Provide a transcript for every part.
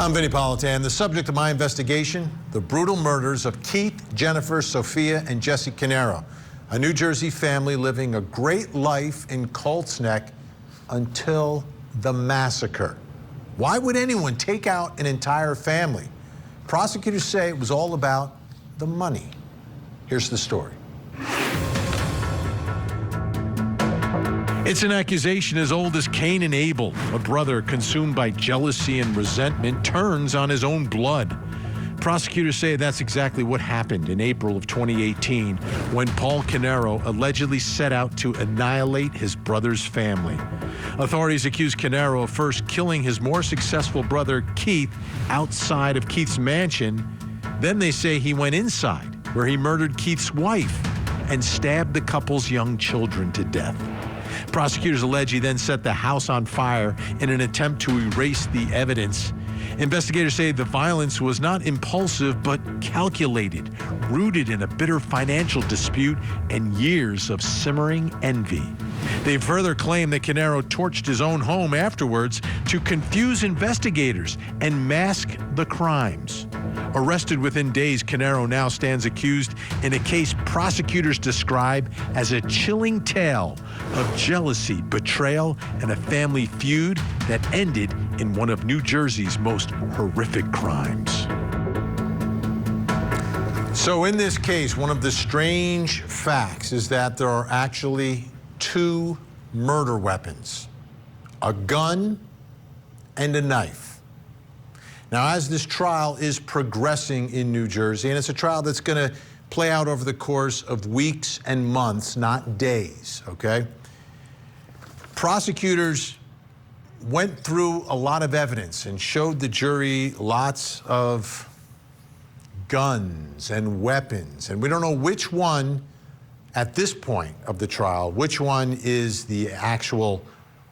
I'm Vinnie Politan. The subject of my investigation, the brutal murders of Keith, Jennifer, Sophia, and Jesse Caneiro, a New Jersey family living a great life in Colt's Neck until the massacre. Why would anyone take out an entire family? Prosecutors say it was all about the money. Here's the story. It's an accusation as old as Cain and Abel. A brother consumed by jealousy and resentment turns on his own blood. Prosecutors say that's exactly what happened in April of 2018 when Paul Caneiro allegedly set out to annihilate his brother's family. Authorities accuse Caneiro of first killing his more successful brother Keith outside of Keith's mansion. Then they say he went inside, where he murdered Keith's wife and stabbed the couple's young children to death. Prosecutors allege he then set the house on fire in an attempt to erase the evidence. Investigators say the violence was not impulsive, but calculated, rooted in a bitter financial dispute and years of simmering envy. They further claim that Caneiro torched his own home afterwards to confuse investigators and mask the crimes. Arrested within days, Caneiro now stands accused in a case prosecutors describe as a chilling tale of jealousy, betrayal, and a family feud that ended in one of New Jersey's most horrific crimes. So in this case, one of the strange facts is that there are actually two murder weapons, a gun and a knife. Now, as this trial is progressing in New Jersey, and it's a trial that's going to play out over the course of weeks and months, not days, okay? Prosecutors went through a lot of evidence and showed the jury lots of guns and weapons, and we don't know which one at this point of the trial, which one is the actual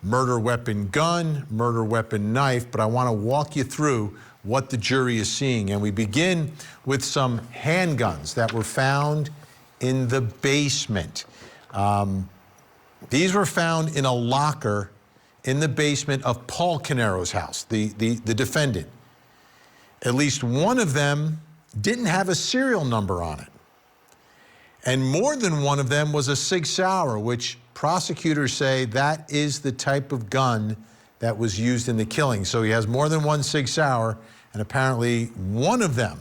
murder weapon gun, murder weapon knife, but I want to walk you through what the jury is seeing. And we begin with some handguns that were found in the basement. These were found in a locker in the basement of Paul Caneiro's house, the defendant. At least one of them didn't have a serial number on it. And more than one of them was a Sig Sauer, which prosecutors say that is the type of gun that was used in the killing. So he has more than one Sig Sauer, and apparently one of them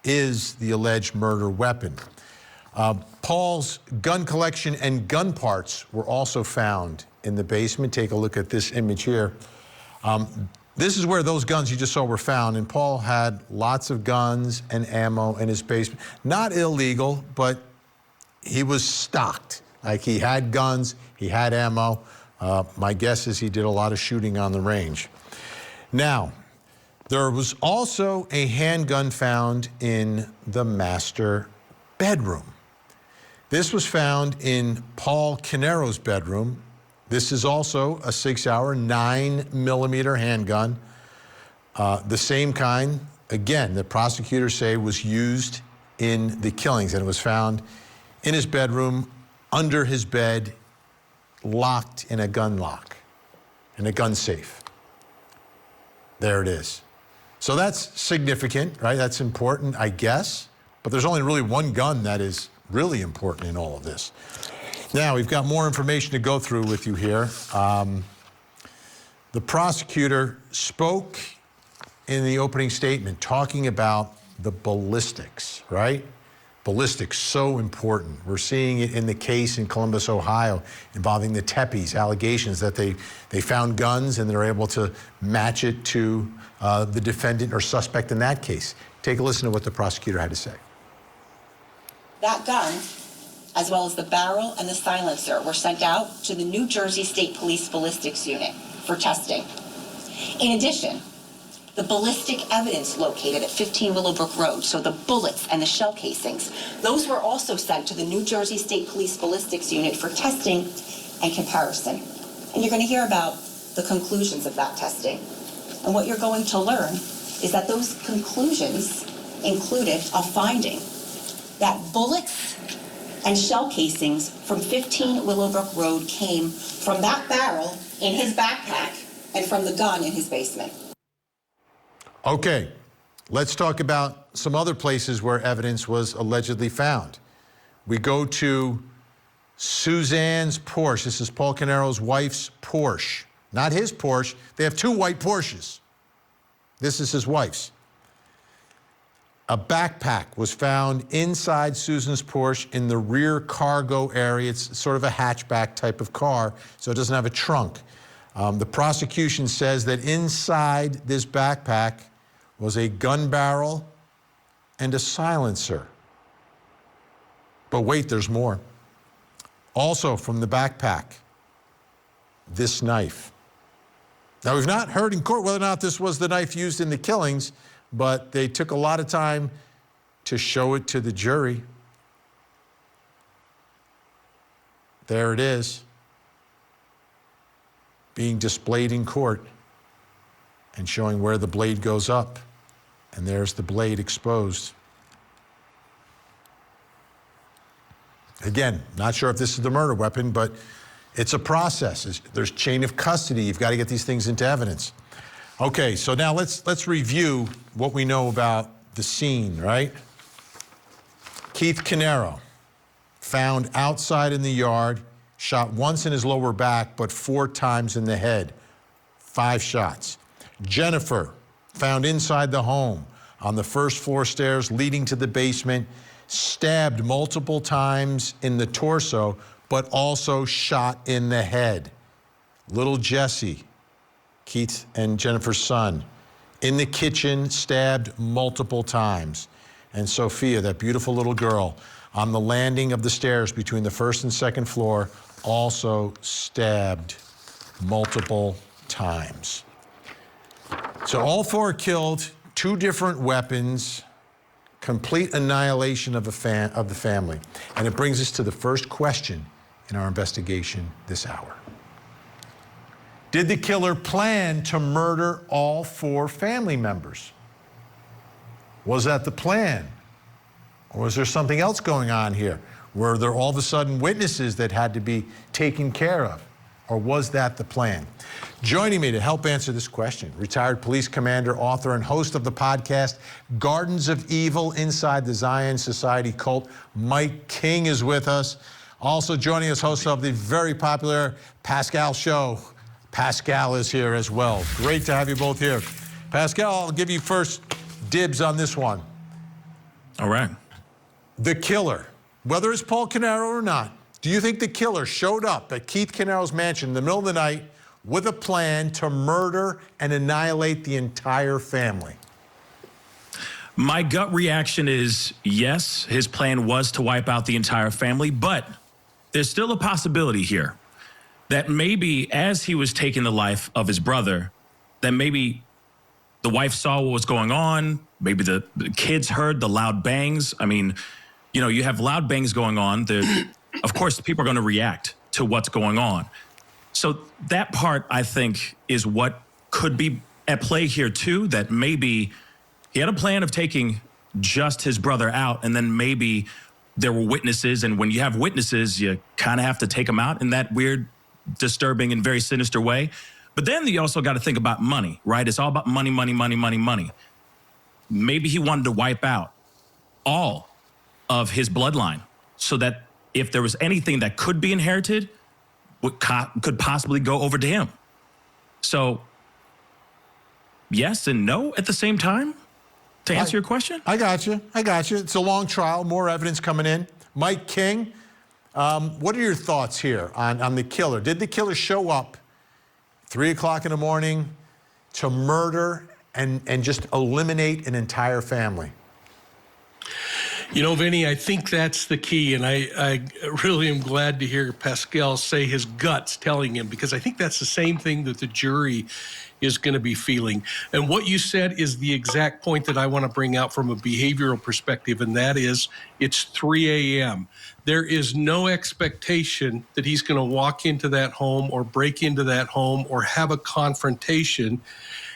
is the alleged murder weapon. Paul's gun collection and gun parts were also found in the basement. Take a look at this image here. This is where those guns you just saw were found, and Paul had lots of guns and ammo in his basement. Not illegal, but he was stocked. Like, he had guns, he had ammo. My guess is he did a lot of shooting on the range. Now, there was also a handgun found in the master bedroom. This was found in Paul Caneiro's bedroom. This is also a Sig Sauer 9mm handgun. The same kind, again, the prosecutors say was used in the killings, and it was found in his bedroom, under his bed, locked in a gun lock, in a gun safe. There it is. So that's significant, right? That's important, I guess. But there's only really one gun that is really important in all of this. Now, we've got more information to go through with you here. The prosecutor spoke in the opening statement talking about the ballistics, right? Ballistics, so important. We're seeing it in the case in Columbus, Ohio, involving the Teppies, allegations that they found guns and they're able to match it to the defendant or suspect in that case. Take a listen to what the prosecutor had to say. That gun, as well as the barrel and the silencer, were sent out to the New Jersey State Police Ballistics Unit for testing. In addition, the ballistic evidence located at 15 Willowbrook Road, so the bullets and the shell casings, those were also sent to the New Jersey State Police Ballistics Unit for testing and comparison. And you're going to hear about the conclusions of that testing. And what you're going to learn is that those conclusions included a finding that bullets and shell casings from 15 Willowbrook Road came from that barrel in his backpack and from the gun in his basement. Okay, let's talk about some other places where evidence was allegedly found. We go to Suzanne's Porsche. This is Paul Caneiro's wife's Porsche. Not his Porsche. They have two white Porsches. This is his wife's. A backpack was found inside Susan's Porsche in the rear cargo area. It's sort of a hatchback type of car, so it doesn't have a trunk. The prosecution says that inside this backpack was a gun barrel and a silencer. But wait, there's more. Also from the backpack, this knife. Now, we've not heard in court whether or not this was the knife used in the killings, but they took a lot of time to show it to the jury. There it is, being displayed in court and showing where the blade goes up. And there's the blade exposed. Again, not sure if this is the murder weapon, but it's a process. There's chain of custody. You've got to get these things into evidence. Okay, so now let's review what we know about the scene, right? Keith Caneiro, found outside in the yard, shot once in his lower back, but 4 times in the head, 5 shots. Jennifer, found inside the home on the first floor stairs leading to the basement, stabbed multiple times in the torso, but also shot in the head. Little Jesse, Keith and Jennifer's son, in the kitchen, stabbed multiple times. And Sophia, that beautiful little girl, on the landing of the stairs between the first and second floor, also stabbed multiple times. So all 4 killed, 2 different weapons, complete annihilation of the family. And it brings us to the first question in our investigation this hour. Did the killer plan to murder all 4 family members? Was that the plan? Or was there something else going on here? Were there all of a sudden witnesses that had to be taken care of? Or was that the plan? Joining me to help answer this question, retired police commander, author, and host of the podcast, Gardens of Evil Inside the Zion Society Cult, Mike King is with us. Also joining us, host of the very popular Pascal Show. Pascal is here as well. Great to have you both here. Pascal, I'll give you first dibs on this one. All right. The killer, whether it's Paul Caneiro or not, do you think the killer showed up at Keith Caneiro's mansion in the middle of the night with a plan to murder and annihilate the entire family? My gut reaction is yes, his plan was to wipe out the entire family, but there's still a possibility here that maybe as he was taking the life of his brother, that maybe the wife saw what was going on, maybe the kids heard the loud bangs. I mean, you know, you have loud bangs going on. Of course, people are going to react to what's going on. So that part, I think, is what could be at play here, too, that maybe he had a plan of taking just his brother out, and then maybe there were witnesses. And when you have witnesses, you kind of have to take them out in that weird, disturbing, and very sinister way. But then you also got to think about money, right? It's all about money, money, money, money, money. Maybe he wanted to wipe out all of his bloodline so that if there was anything that could be inherited, could possibly go over to him. So yes and no at the same time, to answer your question? I got you. It's a long trial, more evidence coming in. Mike King, what are your thoughts here on the killer? Did the killer show up 3 o'clock in the morning to murder and just eliminate an entire family? You know, Vinny, I think that's the key, and I really am glad to hear Pascal say his gut's telling him, because I think that's the same thing that the jury is going to be feeling. And what you said is the exact point that I want to bring out from a behavioral perspective, and that is it's 3 a.m. There is no expectation that he's going to walk into that home or break into that home or have a confrontation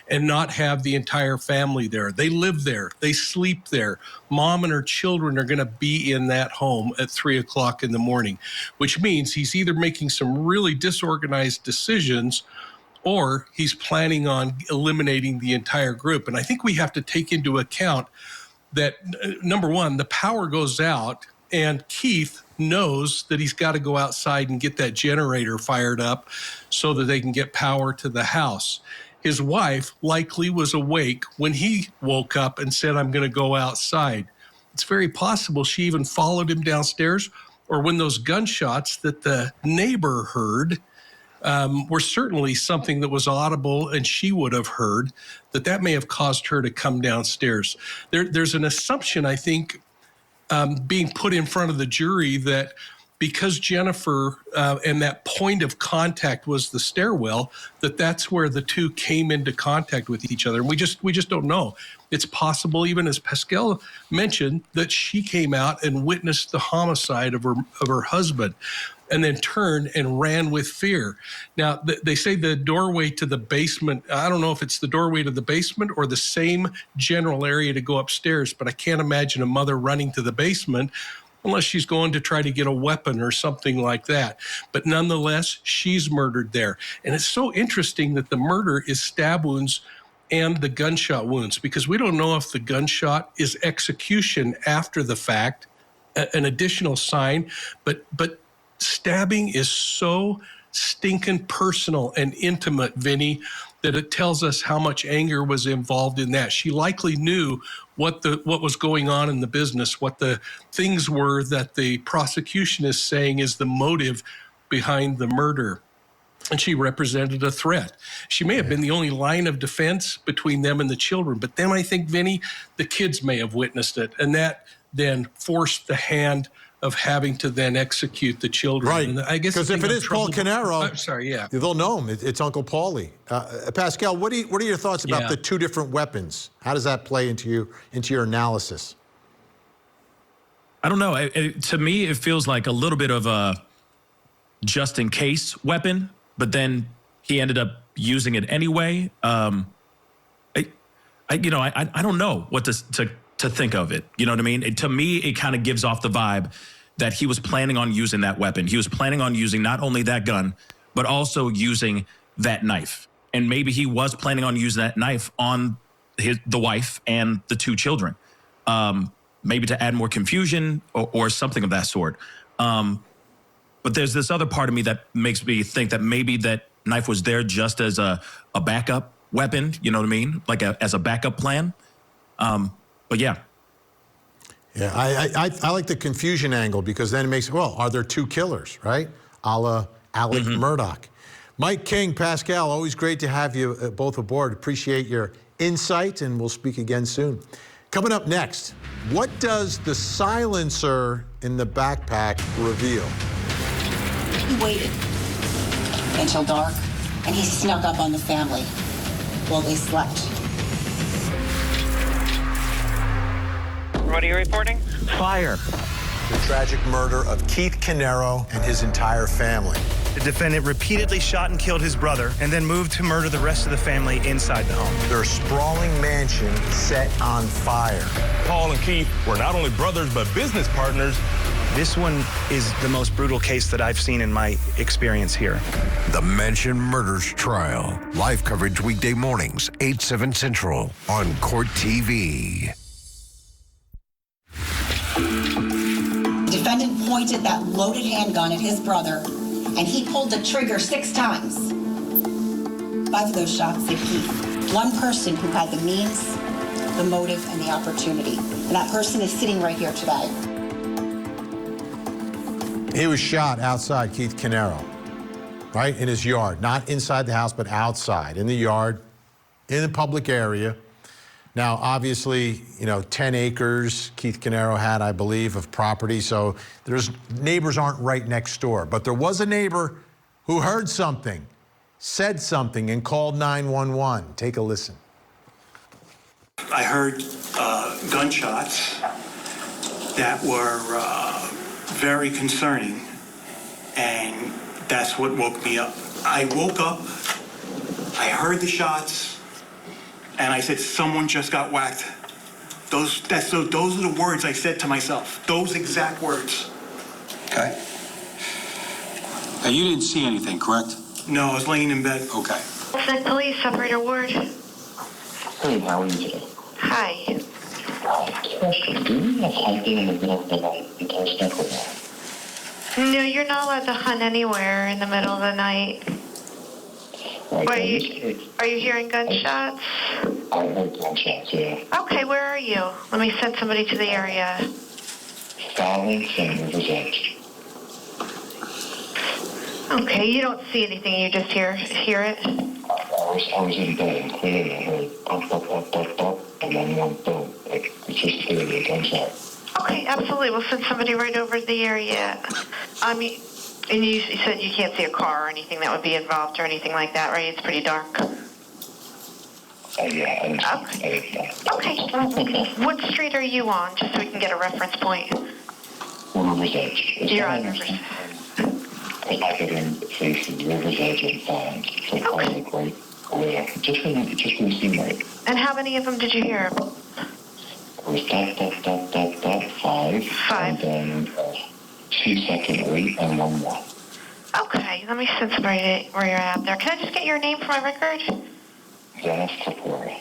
and not have the entire family there. They live there. They sleep there. Mom and her children are going to be in that home at 3 o'clock in the morning, which means he's either making some really disorganized decisions or he's planning on eliminating the entire group. And I think we have to take into account that, number one, the power goes out, and Keith knows that he's got to go outside and get that generator fired up so that they can get power to the house. His wife likely was awake when he woke up and said, I'm going to go outside. It's very possible she even followed him downstairs, or when those gunshots that the neighbor heard were certainly something that was audible and she would have heard, that may have caused her to come downstairs. There's an assumption, I think, being put in front of the jury that because Jennifer and that point of contact was the stairwell, that's where the two came into contact with each other. And we just don't know. It's possible, even as Pascal mentioned, that she came out and witnessed the homicide of her husband, and then turned and ran with fear. Now, they say the doorway to the basement, I don't know if it's the doorway to the basement or the same general area to go upstairs, but I can't imagine a mother running to the basement unless she's going to try to get a weapon or something like that. But nonetheless, she's murdered there. And it's so interesting that the murder is stab wounds and the gunshot wounds, because we don't know if the gunshot is execution after the fact, an additional sign, but stabbing is so stinking personal and intimate, Vinnie, that it tells us how much anger was involved in that. She likely knew what was going on in the business, what the things were that the prosecution is saying is the motive behind the murder. And she represented a threat. She may have been the only line of defense between them and the children, but then I think, Vinnie, the kids may have witnessed it, and that then forced the hand of having to then execute the children. Right. And I guess because if it is Paul Caneiro, I'm sorry, yeah, they'll know him. It's Uncle Paulie. Pascal, what are your thoughts about the two different weapons? How does that play into your analysis? I don't know. To me, it feels like a little bit of a just in case weapon, but then he ended up using it anyway. I don't know what to think of it. You know what I mean? To me, it kind of gives off the vibe that he was planning on using that weapon. He was planning on using not only that gun, but also using that knife. And maybe he was planning on using that knife on the wife and the two children, maybe to add more confusion or something of that sort. But there's this other part of me that makes me think that maybe that knife was there just as a backup weapon, you know what I mean? Like as a backup plan. But yeah. Yeah, I like the confusion angle, because then it makes, well, are there two killers, right? A la Alec Murdaugh. Mike King, Pascal, always great to have you both aboard. Appreciate your insight, and we'll speak again soon. Coming up next, what does the silencer in the backpack reveal? He waited until dark, and he snuck up on the family while they slept. What are you reporting? Fire. The tragic murder of Keith Caneiro and his entire family. The defendant repeatedly shot and killed his brother and then moved to murder the rest of the family inside the home. Their sprawling mansion set on fire. Paul and Keith were not only brothers, but business partners. This one is the most brutal case that I've seen in my experience here. The Mansion Murders Trial. Live coverage weekday mornings, 8, 7 Central on Court TV. Defendant pointed that loaded handgun at his brother, and he pulled the trigger 6 times. 5 of those shots hit Keith. One person who had the means, the motive, and the opportunity. And that person is sitting right here today. He was shot outside Keith Caneiro, right? In his yard, not inside the house, but outside, in the yard, in the public area. Now, obviously, 10 acres Keith Caneiro had, I believe, of property, so neighbors aren't right next door. But there was a neighbor who heard something, said something, and called 911. Take a listen. I heard gunshots that were very concerning, and that's what woke me up. I woke up, I heard the shots, and I said, someone just got whacked. Those are the words I said to myself. Those exact words. Okay. Now, you didn't see anything, correct? No, I was laying in bed. Okay. St. Police, Operator Ward. Hey, how are you today? Hi. Question, do you have hunting in the middle of the night in Porsche or not? No, you're not allowed to hunt anywhere in the middle of the night. Right, Are you hearing gunshots? I heard gunshots, yeah. Okay, where are you? Let me send somebody to the area. Silence and River's Edge. Okay, you don't see anything, you just hear it? I was in bed and clearly I heard pop, pop, pop, pop, pop, and then one boom. Like, it's just clearly a gunshot. Okay, absolutely. We'll send somebody right over to the area. And you said you can't see a car or anything that would be involved or anything like that, right? It's pretty dark. Yeah. Okay. What street are you on, just so we can get a reference point? River's Edge. You're on River's Edge. I get in faces River's Edge and Fine. So probably quite aware. Just when you seem right. And how many of them did you hear? It was dot, 5. And then 2 second 8 and 1 more. Okay, let me send somebody where you're at there. Can I just get your name for my record? Dennis Kapora.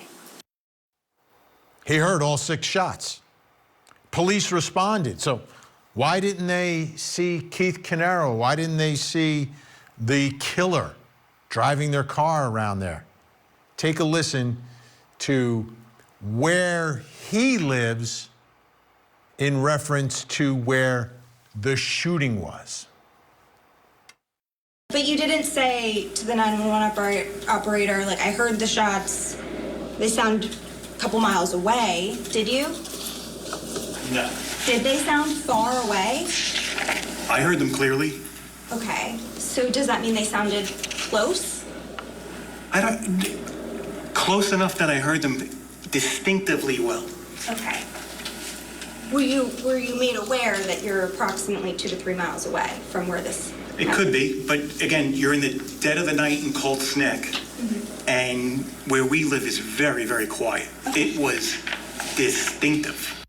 He heard all 6 shots. Police responded. So why didn't they see Keith Caneiro? Why didn't they see the killer driving their car around there? Take a listen to where he lives in reference to where the shooting was. But you didn't say to the 911 operator, like, I heard the shots, they sound a couple miles away, did you? No. Did they sound far away? I heard them clearly. Okay, so does that mean they sounded close? Close enough that I heard them distinctively well. Okay. Were you made aware that you're approximately 2 to 3 miles away from where this It could be, but again, you're in the dead of the night in Colt's Neck, and where we live is very, very quiet. It was distinctive.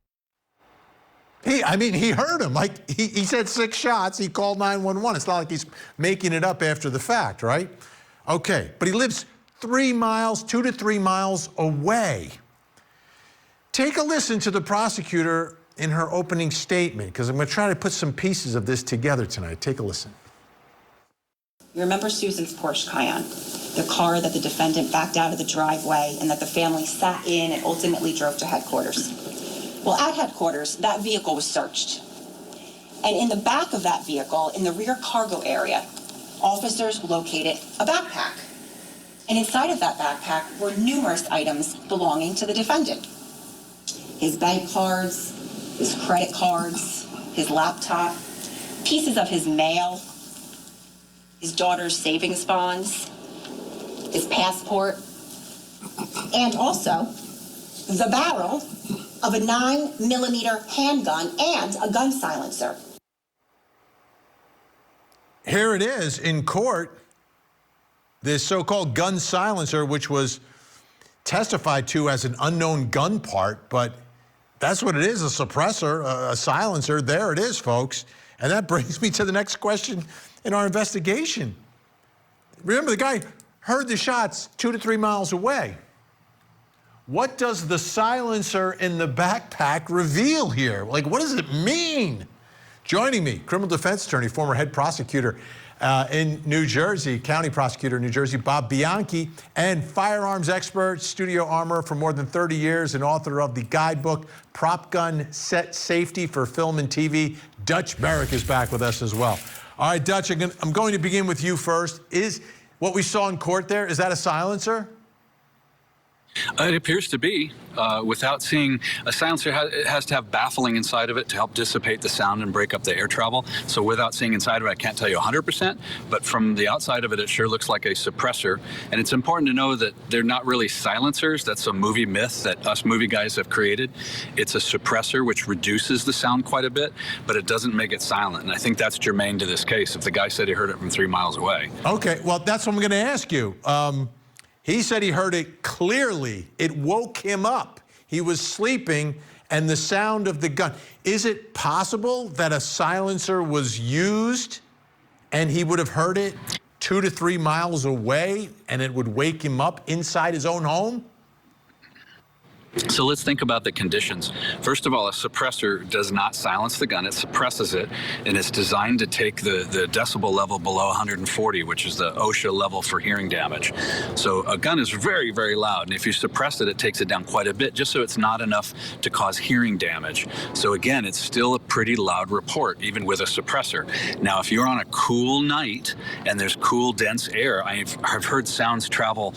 He heard him. Like, he said 6 shots. He called 911. It's not like he's making it up after the fact, right? Okay, but he lives 2 to 3 miles away. Take a listen to the prosecutor in her opening statement, because I'm going to try to put some pieces of this together tonight. Take a listen. You remember Susan's Porsche Cayenne, the car that the defendant backed out of the driveway and that the family sat in and ultimately drove to headquarters. Well, at headquarters, that vehicle was searched. And in the back of that vehicle, in the rear cargo area, officers located a backpack. And inside of that backpack were numerous items belonging to the defendant. His bank cards, his credit cards, his laptop, pieces of his mail, his daughter's savings bonds, his passport, and also the barrel of a 9mm handgun and a gun silencer. Here it is in court, this so-called gun silencer, which was testified to as an unknown gun part, but that's what it is, a suppressor, a silencer. There it is, folks. And that brings me to the next question in our investigation. Remember, the guy heard the shots 2 to 3 miles away. What does the silencer in the backpack reveal here? Like, what does it mean? Joining me, criminal defense attorney, former head prosecutor in New Jersey, county prosecutor in New Jersey, Bob Bianchi, and firearms expert, studio armorer for more than 30 years, and author of the guidebook, Prop Gun Set Safety for Film and TV, Dutch Merrick is back with us as well. All right, Dutch, I'm going to begin with you first. Is what we saw in court there, is that a silencer? It appears to be. Without seeing, a silencer has to have baffling inside of it to help dissipate the sound and break up the air travel. So without seeing inside of it, I can't tell you 100%, but from the outside of it, it sure looks like a suppressor. And it's important to know that they're not really silencers. That's a movie myth that us movie guys have created. It's a suppressor, which reduces the sound quite a bit, but it doesn't make it silent. And I think that's germane to this case. If the guy said he heard it from 3 miles away. Okay, well, that's what I'm going to ask you. He said he heard it clearly. It woke him up. He was sleeping, and the sound of the gun. Is it possible that a silencer was used and he would have heard it 2 to 3 miles away and it would wake him up inside his own home? So let's think about the conditions. First of all, a suppressor does not silence the gun. It suppresses it, and it's designed to take the decibel level below 140, which is the OSHA level for hearing damage. So a gun is very, very loud, and if you suppress it, it takes it down quite a bit, just so it's not enough to cause hearing damage. So again, it's still a pretty loud report, even with a suppressor. Now, if you're on a cool night and there's cool, dense air, I've heard sounds travel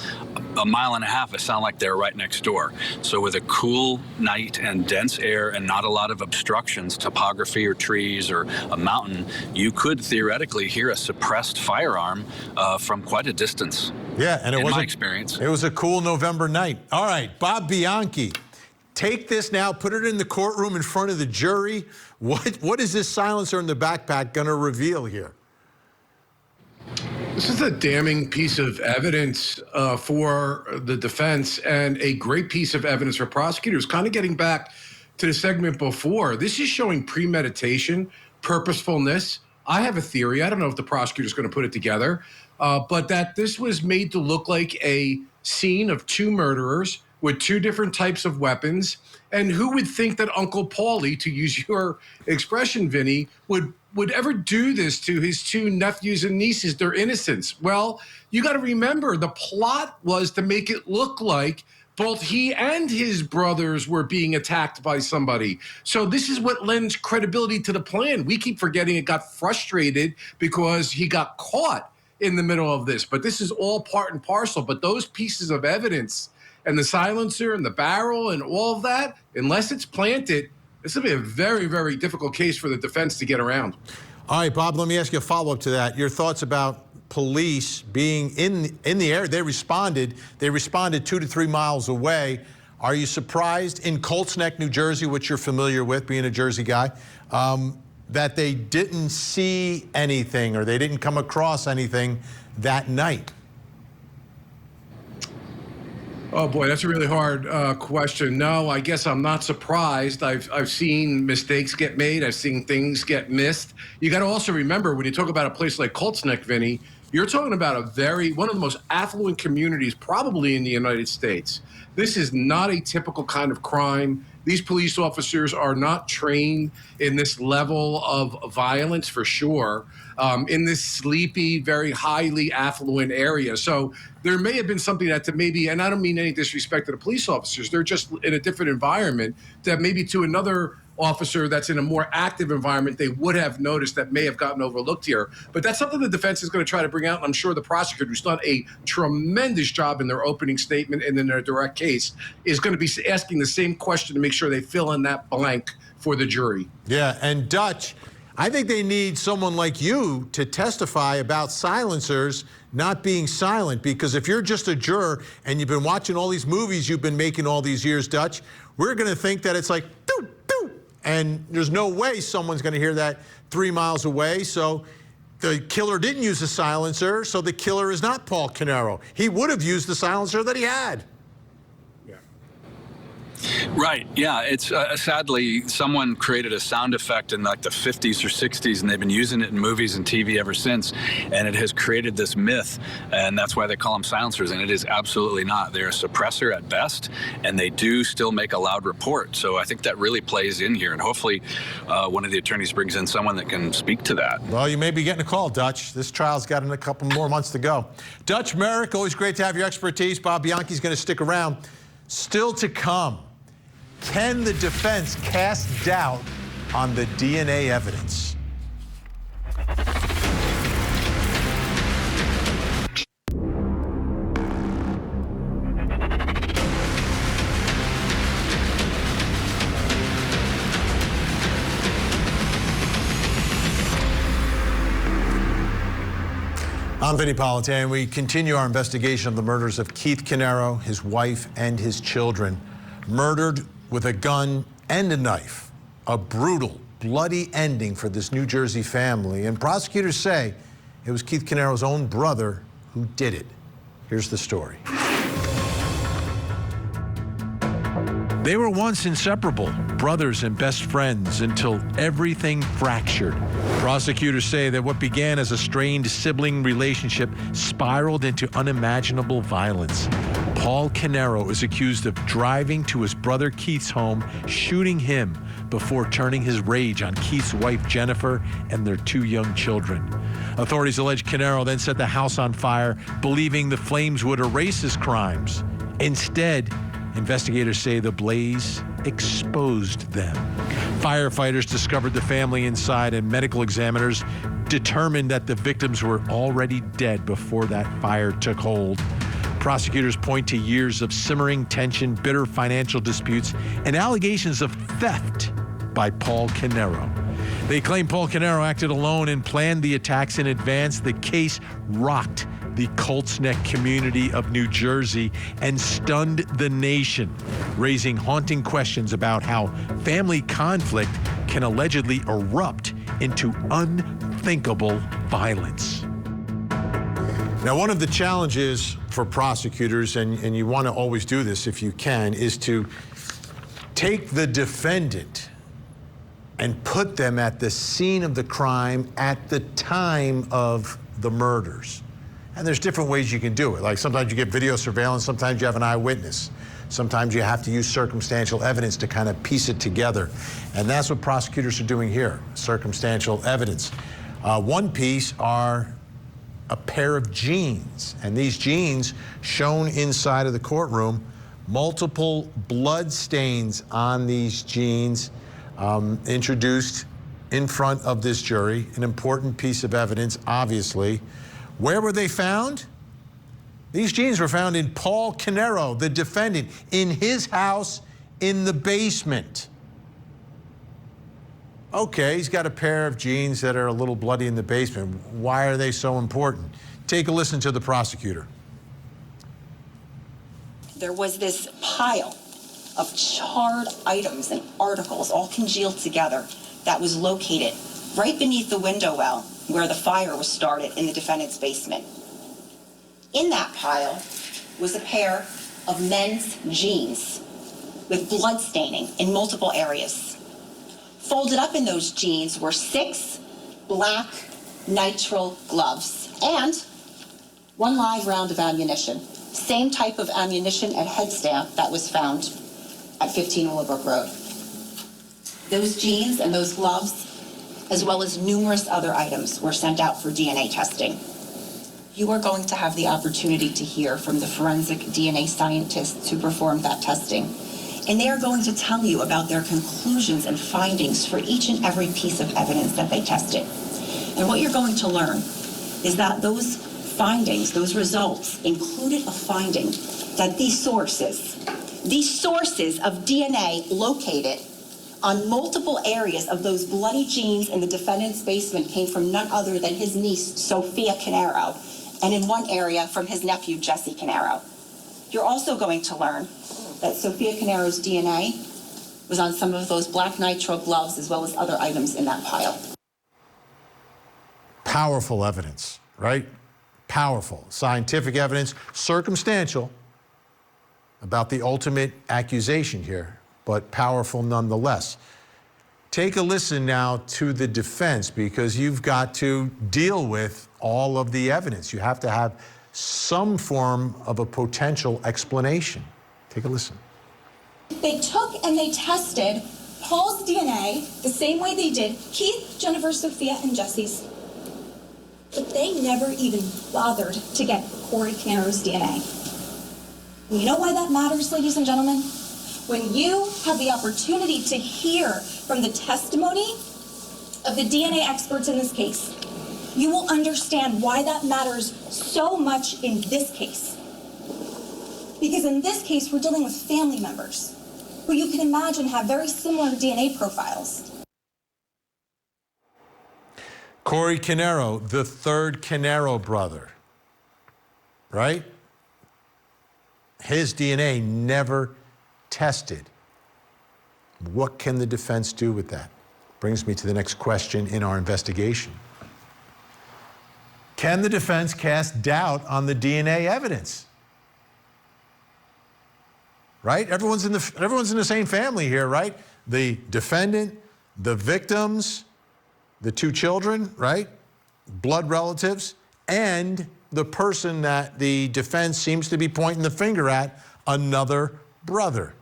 a mile and a half. It sound like they're right next door. So with a cool night and dense air and not a lot of obstructions, topography or trees or a mountain, you could theoretically hear a suppressed firearm from quite a distance. Yeah, and it was in my experience. It was a cool November night. All right, Bob Bianchi, take this now, put it in the courtroom in front of the jury. What is this silencer in the backpack going to reveal here? This is a damning piece of evidence for the defense and a great piece of evidence for prosecutors. Kind of getting back to the segment before, this is showing premeditation, purposefulness. I have a theory. I don't know if the prosecutor's going to put it together, but that this was made to look like a scene of two murderers with two different types of weapons. And who would think that Uncle Paulie, to use your expression, Vinny, would ever do this to his two nephews and nieces, their innocence? Well, you got to remember, the plot was to make it look like both he and his brothers were being attacked by somebody. So this is what lends credibility to the plan. We keep forgetting it got frustrated because he got caught in the middle of this. But this is all part and parcel. But those pieces of evidence and the silencer and the barrel and all of that, unless it's planted, this will be a very, very difficult case for the defense to get around. All right, Bob, let me ask you a follow-up to that. Your thoughts about police being in the area. They responded 2 to 3 miles away. Are you surprised in Colt's Neck, New Jersey, which you're familiar with, being a Jersey guy, that they didn't see anything or they didn't come across anything that night? Oh boy, that's a really hard question. No, I guess I'm not surprised. I've seen mistakes get made. I've seen things get missed. You got to also remember, when you talk about a place like Colt's Neck, Vinny, you're talking about one of the most affluent communities probably in the United States. This is not a typical kind of crime. These police officers are not trained in this level of violence, for sure, in this sleepy, very highly affluent area. So there may have been something that to maybe, and I don't mean any disrespect to the police officers, they're just in a different environment, that maybe to another officer that's in a more active environment, they would have noticed that may have gotten overlooked here. But that's something the defense is going to try to bring out, and I'm sure the prosecutor, who's done a tremendous job in their opening statement and in their direct case, is going to be asking the same question to make sure they fill in that blank for the jury. Yeah, and Dutch, I think they need someone like you to testify about silencers not being silent, because if you're just a juror and you've been watching all these movies you've been making all these years, Dutch, we're going to think that it's like, doo, doo, and there's no way someone's going to hear that 3 miles away. So the killer didn't use a silencer, so the killer is not Paul Caneiro. He would have used the silencer that he had. Right. Yeah. It's sadly, someone created a sound effect in like the 50s or 60s, and they've been using it in movies and TV ever since. And it has created this myth, and that's why they call them silencers. And it is absolutely not. They're a suppressor at best, and they do still make a loud report. So I think that really plays in here. And hopefully one of the attorneys brings in someone that can speak to that. Well, you may be getting a call, Dutch. This trial's got a couple more months to go. Dutch Merrick, always great to have your expertise. Bob Bianchi's going to stick around. Still to come. Can the defense cast doubt on the DNA evidence? I'm Vinnie Politan. We continue our investigation of the murders of Keith Caneiro, his wife, and his children. Murdered with a gun and a knife. A brutal, bloody ending for this New Jersey family. And prosecutors say it was Keith Caneiro's own brother who did it. Here's the story. They were once inseparable, brothers and best friends, until everything fractured. Prosecutors say that what began as a strained sibling relationship spiraled into unimaginable violence. Paul Caneiro is accused of driving to his brother Keith's home, shooting him before turning his rage on Keith's wife Jennifer and their 2 young children. Authorities allege Caneiro then set the house on fire, believing the flames would erase his crimes. Instead, investigators say the blaze exposed them. Firefighters discovered the family inside, and medical examiners determined that the victims were already dead before that fire took hold. Prosecutors point to years of simmering tension, bitter financial disputes, and allegations of theft by Paul Caneiro. They claim Paul Caneiro acted alone and planned the attacks in advance. The case rocked the Colt's Neck community of New Jersey and stunned the nation, raising haunting questions about how family conflict can allegedly erupt into unthinkable violence. Now, one of the challenges for prosecutors, and you want to always do this if you can, is to take the defendant and put them at the scene of the crime at the time of the murders. And there's different ways you can do it. Like sometimes you get video surveillance, sometimes you have an eyewitness. Sometimes you have to use circumstantial evidence to kind of piece it together. And that's what prosecutors are doing here, circumstantial evidence. One piece are a pair of jeans. And these jeans shown inside of the courtroom, multiple blood stains on these jeans introduced in front of this jury, an important piece of evidence, obviously. Where were they found? These jeans were found in Paul Caneiro, the defendant, in his house in the basement. Okay, he's got a pair of jeans that are a little bloody in the basement. Why are they so important? Take a listen to the prosecutor. There was this pile of charred items and articles all congealed together that was located right beneath the window well where the fire was started in the defendant's basement. In that pile was a pair of men's jeans with blood staining in multiple areas. Folded up in those jeans were 6 black nitrile gloves and 1 live round of ammunition. Same type of ammunition and head stamp that was found at 15 Willowbrook Road. Those jeans and those gloves, as well as numerous other items, were sent out for DNA testing. You are going to have the opportunity to hear from the forensic DNA scientists who performed that testing. And they are going to tell you about their conclusions and findings for each and every piece of evidence that they tested. And what you're going to learn is that those findings, those results, included a finding that these sources of DNA located on multiple areas of those bloody jeans in the defendant's basement came from none other than his niece, Sophia Caneiro, and in one area from his nephew, Jesse Caneiro. You're also going to learn that Sophia Caneiro's DNA was on some of those black nitrile gloves as well as other items in that pile. Powerful evidence, right? Powerful. Scientific evidence, circumstantial about the ultimate accusation here, but powerful nonetheless. Take a listen now to the defense, because you've got to deal with all of the evidence. You have to have some form of a potential explanation. Take a listen. They took and they tested Paul's DNA the same way they did Keith, Jennifer, Sophia, and Jesse's. But they never even bothered to get Corey Caneiro's DNA. And you know why that matters, ladies and gentlemen? When you have the opportunity to hear from the testimony of the DNA experts in this case, you will understand why that matters so much in this case. Because in this case, we're dealing with family members who you can imagine have very similar DNA profiles. Corey Caneiro, the third Caneiro brother, right? His DNA never tested. What can the defense do with that? Brings me to the next question in our investigation. Can the defense cast doubt on the DNA evidence? right? Everyone's in the same family here, right? The defendant, the victims, the two children, right? Blood relatives, and the person that the defense seems to be pointing the finger at, another brother.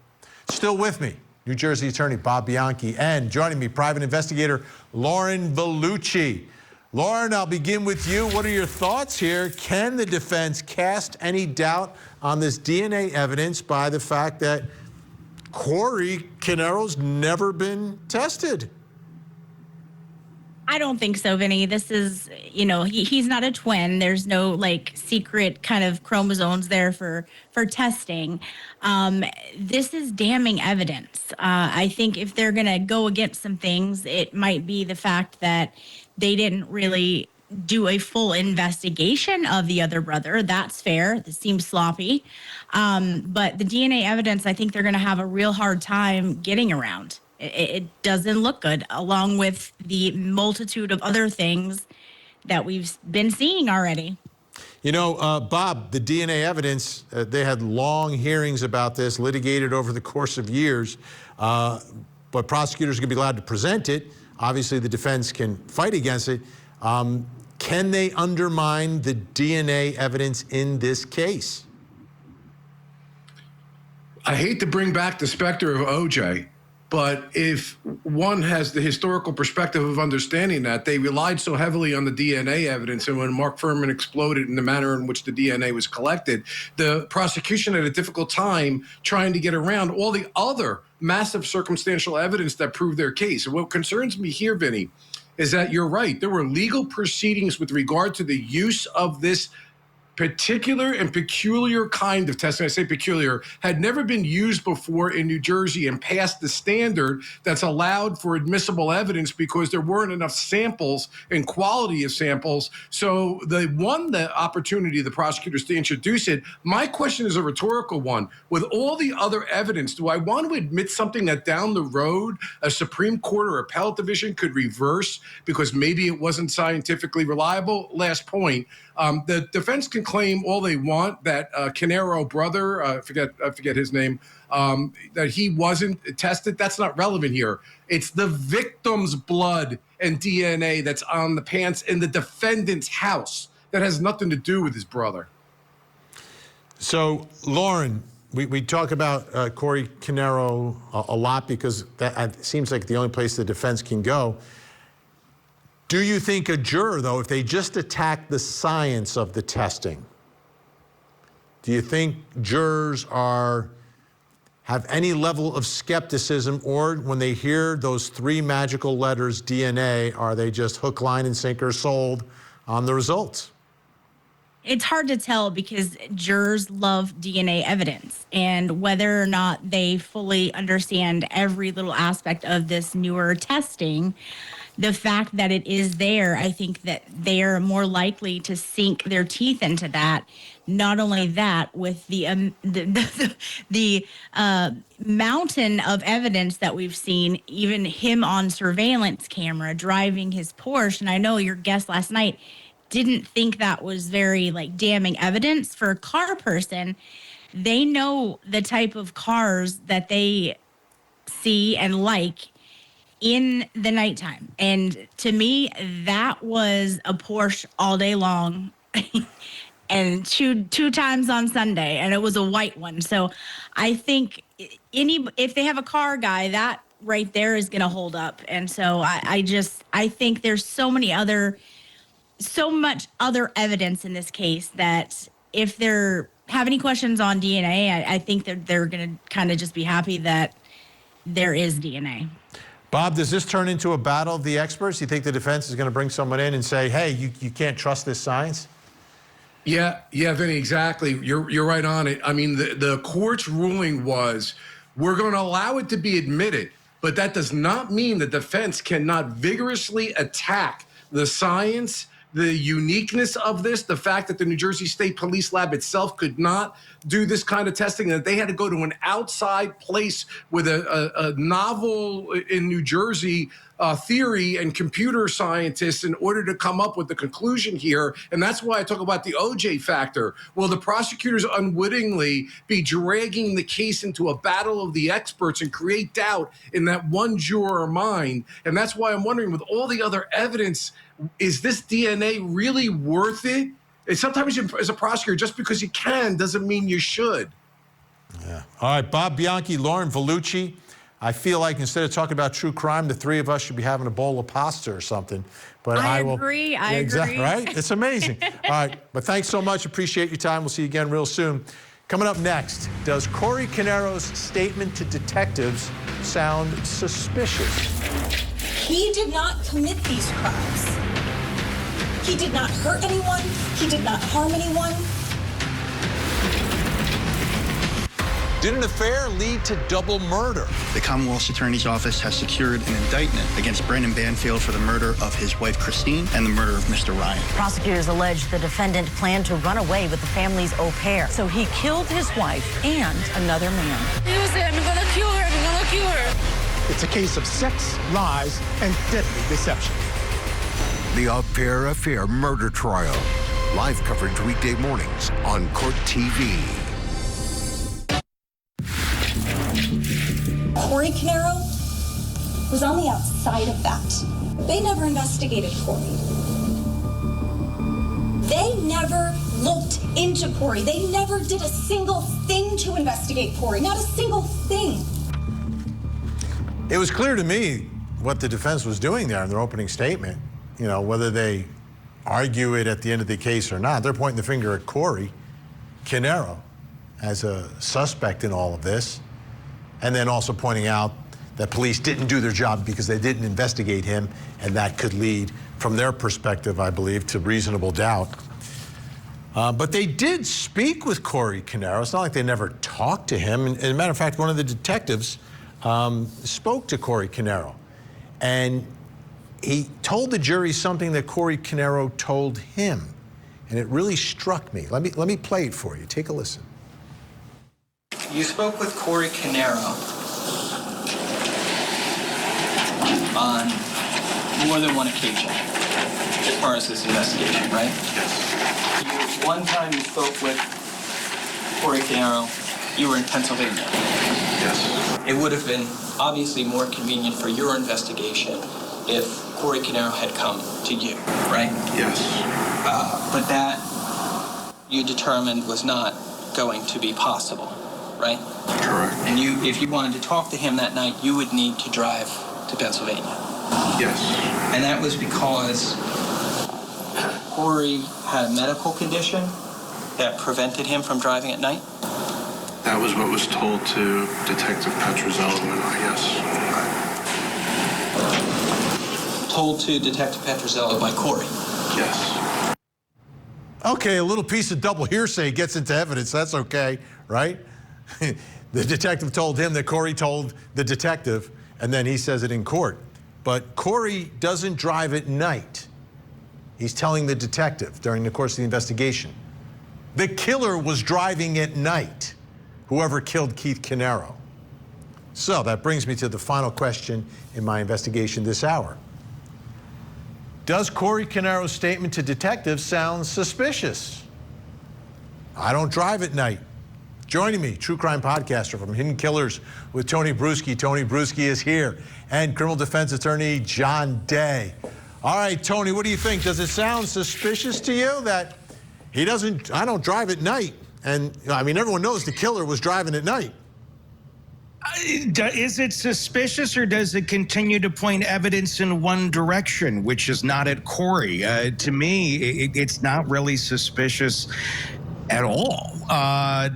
Still with me, New Jersey attorney Bob Bianchi, and joining me, private investigator Lauren Vellucci. Lauren, I'll begin with you. What are your thoughts here? Can the defense cast any doubt on this DNA evidence by the fact that Corey Caneiro's never been tested? I don't think so, Vinny. This is, he's not a twin. There's no like secret kind of chromosomes there for testing. This is damning evidence. I think if they're going to go against some things, it might be the fact that they didn't really do a full investigation of the other brother. That's fair. This seems sloppy. But the DNA evidence, I think they're going to have a real hard time getting around. It doesn't look good, along with the multitude of other things that we've been seeing already. Bob, the DNA evidence, they had long hearings about this, litigated over the course of years, but prosecutors are going to be allowed to present it. Obviously, the defense can fight against it. Can they undermine the DNA evidence in this case? I hate to bring back the specter of OJ, but if one has the historical perspective of understanding that, they relied so heavily on the DNA evidence, and when Mark Fuhrman exploded in the manner in which the DNA was collected, the prosecution had a difficult time trying to get around all the other massive circumstantial evidence that proved their case. And what concerns me here, Vinny, is that you're right. There were legal proceedings with regard to the use of this particular and peculiar kind of testing. I say peculiar, had never been used before in New Jersey and passed the standard that's allowed for admissible evidence because there weren't enough samples and quality of samples. So they won the opportunity, the prosecutors, to introduce it. My question is a rhetorical one. With all the other evidence, do I want to admit something that down the road a Supreme Court or appellate division could reverse because maybe it wasn't scientifically reliable? Last point. The defense can claim all they want that Caneiro brother, I forget his name, that he wasn't tested. That's not relevant here. It's the victim's blood and DNA that's on the pants in the defendant's house. That has nothing to do with his brother. So, Lauren, we talk about Corey Caneiro a lot because that seems like the only place the defense can go. Do you think a juror, though, if they just attack the science of the testing, do you think jurors have any level of skepticism, or when they hear those three magical letters DNA, are they just hook, line, and sinker sold on the results? It's hard to tell because jurors love DNA evidence, and whether or not they fully understand every little aspect of this newer testing, the fact that it is there, I think that they are more likely to sink their teeth into that. Not only that, with the mountain of evidence that we've seen, even him on surveillance camera driving his Porsche, and I know your guest last night didn't think that was very damning evidence for a car person. They know the type of cars that they see and like in the nighttime. And to me, that was a Porsche all day long and two times on Sunday, and it was a white one. So I think if they have a car guy, that right there is going to hold up. And so I think there's so much other evidence in this case that if they're have any questions on DNA, I think that they're going to kind of just be happy that there is DNA. Bob, does this turn into a battle of the experts? You think the defense is going to bring someone in and say, hey, you can't trust this science? Yeah, Vinny, exactly. You're right on it. I mean, the court's ruling was we're going to allow it to be admitted, but that does not mean the defense cannot vigorously attack the science the uniqueness of this, the fact that the New Jersey State Police Lab itself could not do this kind of testing, that they had to go to an outside place with a novel in New Jersey theory and computer scientists in order to come up with the conclusion here. And that's why I talk about the OJ factor. Will the prosecutors unwittingly be dragging the case into a battle of the experts and create doubt in that one juror mind? And that's why I'm wondering, with all the other evidence, is this DNA really worth it? And sometimes as a prosecutor, just because you can doesn't mean you should. Yeah. All right, Bob Bianchi, Lauren Vellucci. I feel like instead of talking about true crime, the three of us should be having a bowl of pasta or something. But I will agree. I exactly, agree. right? It's amazing. All right, but thanks so much. Appreciate your time. We'll see you again real soon. Coming up next, does Corey Caneiro's statement to detectives sound suspicious? He did not commit these crimes. He did not hurt anyone. He did not harm anyone. Did an affair lead to double murder? The Commonwealth's Attorney's Office has secured an indictment against Brandon Banfield for the murder of his wife, Christine, and the murder of Mr. Ryan. Prosecutors allege the defendant planned to run away with the family's au pair. So he killed his wife and another man. He was saying, I'm gonna kill her, I'm gonna kill her. It's a case of sex, lies, and deadly deception. The Au Pair Affair murder trial. Live coverage weekday mornings on Court TV. Corey Caneiro was on the outside of that. They never investigated Corey. They never looked into Corey. They never did a single thing to investigate Corey. Not a single thing. It was clear to me what the defense was doing there in their opening statement. You know, whether they argue it at the end of the case or not, they're pointing the finger at Corey Caneiro as a suspect in all of this, and then also pointing out that police didn't do their job because they didn't investigate him, and that could lead, from their perspective, I believe, to reasonable doubt. But they did speak with Corey Caneiro. It's not like they never talked to him. And as a matter of fact, one of the detectives spoke to Corey Caneiro, and he told the jury something that Corey Caneiro told him, and it really struck me. Let me play it for you. Take a listen. You spoke with Corey Caneiro on more than one occasion as far as this investigation, right? Yes. One time you spoke with Corey Caneiro, you were in Pennsylvania. Yes. It would have been obviously more convenient for your investigation if Corey Caneiro had come to you, right? Yes. But that you determined was not going to be possible, right? Correct. And if you wanted to talk to him that night, you would need to drive to Pennsylvania. Yes. And that was because Corey had a medical condition that prevented him from driving at night? That was what was told to Detective Petrozello and I, yes. Told to Detective Petrozello by Corey? Yes. Okay, a little piece of double hearsay gets into evidence. That's okay, right? The detective told him that Corey told the detective, and then he says it in court. But Corey doesn't drive at night. He's telling the detective during the course of the investigation. The killer was driving at night, whoever killed Keith Caneiro. So that brings me to the final question in my investigation this hour. Does Corey Caneiro's statement to detectives sound suspicious? I don't drive at night. Joining me, true crime podcaster from Hidden Killers with Tony Bruschi. Tony Bruschi is here. And criminal defense attorney John Day. All right, Tony, what do you think? Does it sound suspicious to you that I don't drive at night? And I mean, everyone knows the killer was driving at night. Is it suspicious, or does it continue to point evidence in one direction, which is not at Corey? To me, it's not really suspicious. at all,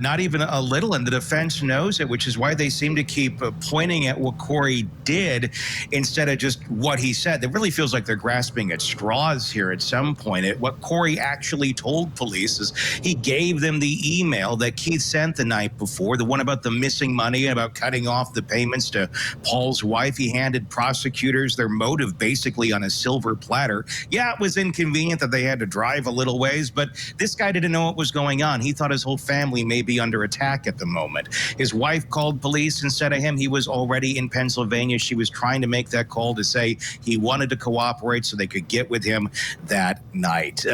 not even a little, and the defense knows it, which is why they seem to keep pointing at what Corey did instead of just what he said. It really feels like they're grasping at straws here at some point. What Corey actually told police is he gave them the email that Keith sent the night before, the one about the missing money and about cutting off the payments to Paul's wife. He handed prosecutors their motive basically on a silver platter. Yeah, it was inconvenient that they had to drive a little ways, but this guy didn't know what was going on. He thought his whole family may be under attack at the moment. His wife called police instead of him. He was already in Pennsylvania. She was trying to make that call to say he wanted to cooperate so they could get with him that night.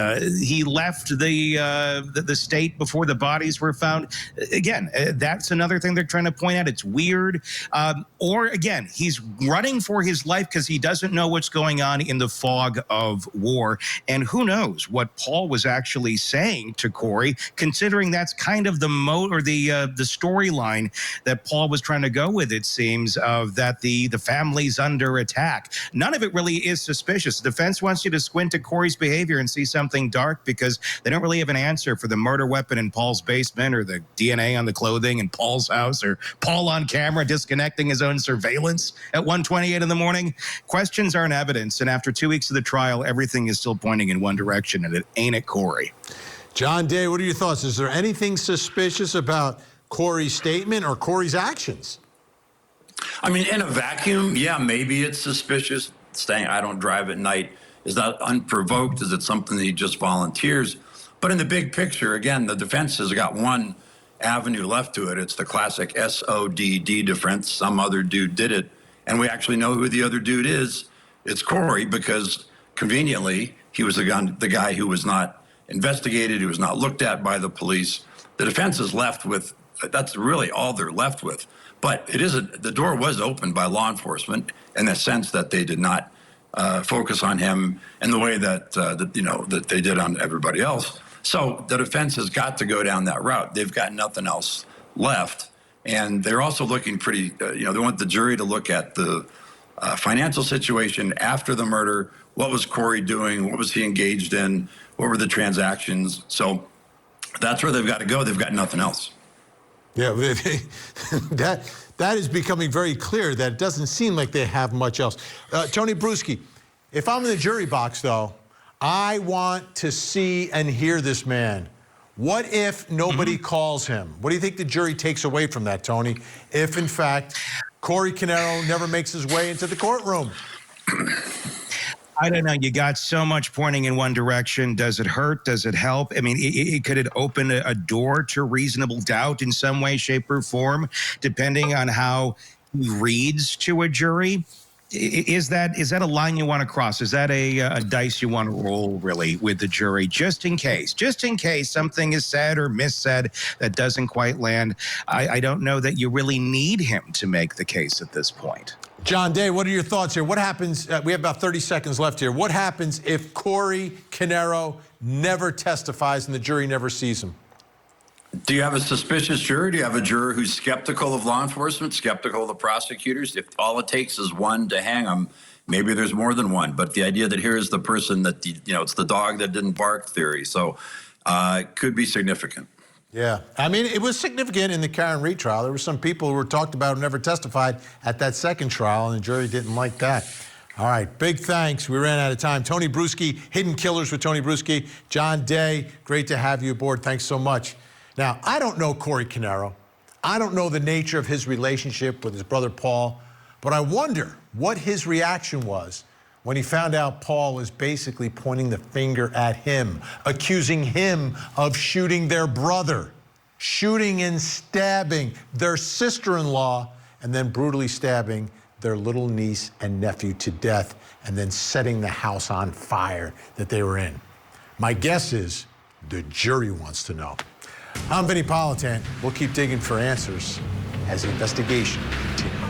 He left the state before the bodies were found. Again, that's another thing they're trying to point out. It's weird. Or again, he's running for his life because he doesn't know what's going on in the fog of war. And who knows what Paul was actually saying to Corey, considering that's kind of the storyline that Paul was trying to go with, it seems, of that the family's under attack. None of it really is suspicious. The defense wants you to squint at Corey's behavior and see something dark because they don't really have an answer for the murder weapon in Paul's basement or the DNA on the clothing in Paul's house or Paul on camera disconnecting his own surveillance at 1:28 in the morning. Questions aren't evidence, and after 2 weeks of the trial, everything is still pointing in one direction, and it ain't at Corey. John Day, what are your thoughts? Is there anything suspicious about Corey's statement or Corey's actions? I mean, in a vacuum, yeah, maybe it's suspicious. Saying I don't drive at night, is that unprovoked? Is it something that he just volunteers? But in the big picture, again, the defense has got one avenue left to it. It's the classic SODD defense. Some other dude did it. And we actually know who the other dude is. It's Corey, because conveniently, he was the guy who was not investigated, who was not looked at by the police. The defense is left with, that's really all they're left with. But the door was opened by law enforcement in the sense that they did not focus on him in the way that they did on everybody else. So the defense has got to go down that route. They've got nothing else left. And they're also looking pretty, they want the jury to look at the financial situation after the murder. What was Corey doing? What was he engaged in? What were the transactions? So that's where they've got to go. They've got nothing else. Yeah, that is becoming very clear that it doesn't seem like they have much else. Tony Bruschi, if I'm in the jury box, though, I want to see and hear this man. What if nobody calls him? What do you think the jury takes away from that, Tony, if, in fact, Corey Caneiro never makes his way into the courtroom? I don't know. You got so much pointing in one direction. Does it hurt? Does it help? I mean, could it open a door to reasonable doubt in some way, shape, or form, depending on how he reads to a jury? Is that a line you want to cross? Is that a dice you want to roll, really, with the jury, just in case something is said or missaid that doesn't quite land? I don't know that you really need him to make the case at this point. John Day, what are your thoughts here? What happens? We have about 30 seconds left here. What happens if Corey Caneiro never testifies and the jury never sees him? Do you have a suspicious juror? Do you have a juror who's skeptical of law enforcement, skeptical of the prosecutors? If all it takes is one to hang them, maybe there's more than one. But the idea that here is the person that, it's the dog that didn't bark theory. So it could be significant. Yeah. I mean, it was significant in the Karen Reed trial. There were some people who were talked about who never testified at that second trial, and the jury didn't like that. All right. Big thanks. We ran out of time. Tony Bruschi, Hidden Killers with Tony Bruschi. John Day, great to have you aboard. Thanks so much. Now, I don't know Corey Caneiro. I don't know the nature of his relationship with his brother Paul, but I wonder what his reaction was when he found out Paul was basically pointing the finger at him, accusing him of shooting their brother, shooting and stabbing their sister-in-law, and then brutally stabbing their little niece and nephew to death, and then setting the house on fire that they were in. My guess is the jury wants to know. I'm Vinnie Politan. We'll keep digging for answers as the investigation continues.